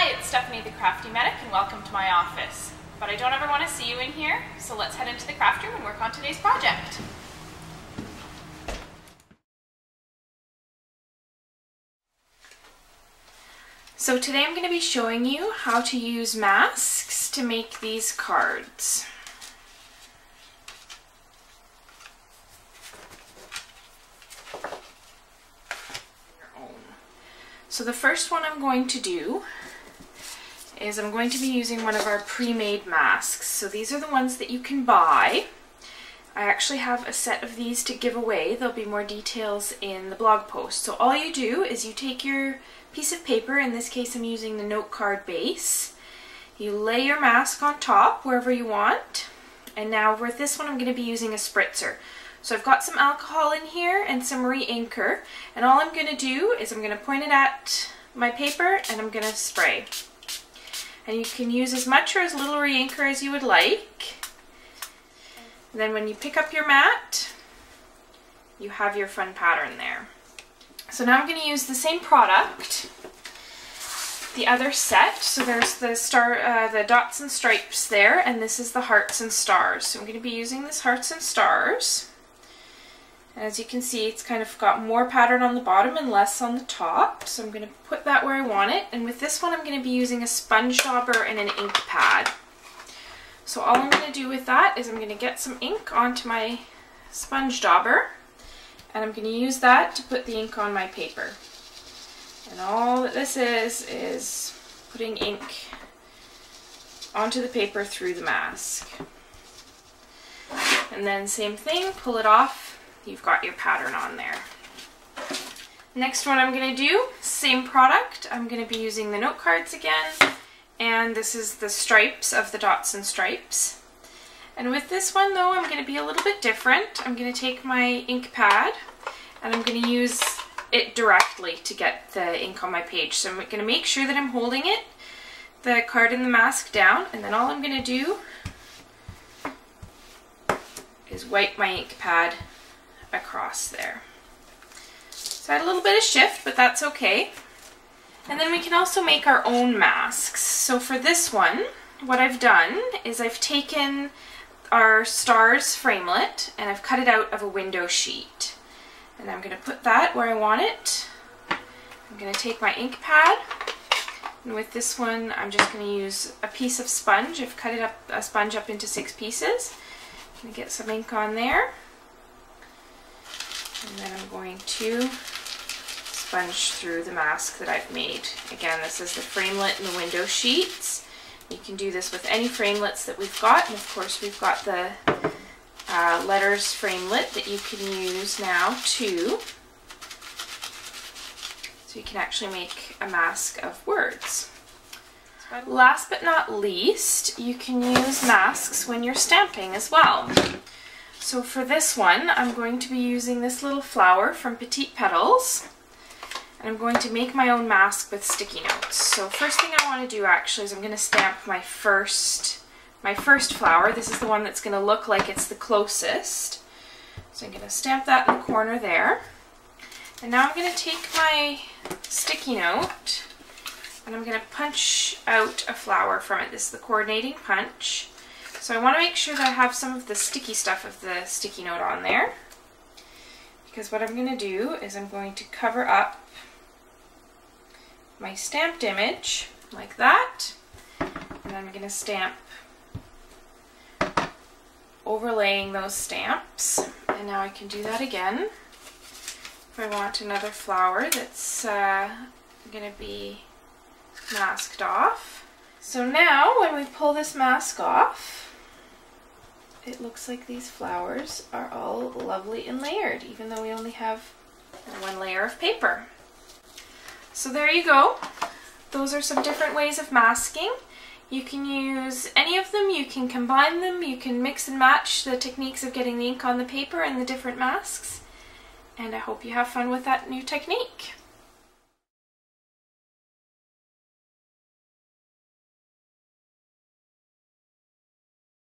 Hi, it's Stephanie the Crafty Medic and welcome to my office. But I don't ever want to see you in here, so let's head into the craft room and work on today's project. So today I'm going to be showing you how to use masks to make these cards. So the first one I'm going to do is I'm going to be using one of our pre-made masks. So these are the ones that you can buy. I actually have a set of these to give away. There'll be more details in the blog post. So all you do is you take your piece of paper, in this case I'm using the note card base. You lay your mask on top wherever you want. And now with this one I'm going to be using a spritzer. So I've got some alcohol in here and some re-inker, and all I'm going to do is I'm going to point it at my paper and I'm going to spray. And you can use as much or as little re-inker as you would like. And then when you pick up your mat, you have your fun pattern there. So now I'm going to use the same product, the other set. So there's the dots and stripes there, and this is the hearts and stars. So I'm going to be using this hearts and stars. And as you can see, it's kind of got more pattern on the bottom and less on the top. So I'm going to put that where I want it. And with this one, I'm going to be using a sponge dauber and an ink pad. So all I'm going to do with that is I'm going to get some ink onto my sponge dauber. And I'm going to use that to put the ink on my paper. And all that this is putting ink onto the paper through the mask. And then same thing, pull it off. You've got your pattern on there. Next one I'm going to do, same product. I'm going to be using the note cards again, and this is the stripes of the dots and stripes. And with this one though, I'm going to be a little bit different. I'm going to take my ink pad and I'm going to use it directly to get the ink on my page. So I'm going to make sure that I'm holding it, the card and the mask down, and then all I'm going to do is wipe my ink pad across there. So I had a little bit of shift, but that's okay. And then we can also make our own masks. So for this one, what I've done is I've taken our stars framelit and I've cut it out of a window sheet. And I'm going to put that where I want it. I'm going to take my ink pad, and with this one I'm just going to use a piece of sponge. I've cut a sponge up into 6 pieces. I'm going to get some ink on there. And then I'm going to sponge through the mask that I've made. Again, this is the framelit and the window sheets. You can do this with any framelits that we've got, and of course we've got the letters framelit that you can use now too. So you can actually make a mask of words. Last but not least, you can use masks when you're stamping as well. So for this one, I'm going to be using this little flower from Petite Petals, and I'm going to make my own mask with sticky notes. So first thing I want to do actually is I'm going to stamp my first flower. This is the one that's going to look like it's the closest. So I'm going to stamp that in the corner there. And now I'm going to take my sticky note and I'm going to punch out a flower from it. This is the coordinating punch. So I want to make sure that I have some of the sticky stuff of the sticky note on there, because what I'm going to do is I'm going to cover up my stamped image like that, and then I'm going to stamp overlaying those stamps. And now I can do that again if I want another flower that's going to be masked off. So now when we pull this mask off, it looks like these flowers are all lovely and layered, even though we only have one layer of paper. So there you go. Those are some different ways of masking. You can use any of them, you can combine them, you can mix and match the techniques of getting the ink on the paper and the different masks. And I hope you have fun with that new technique.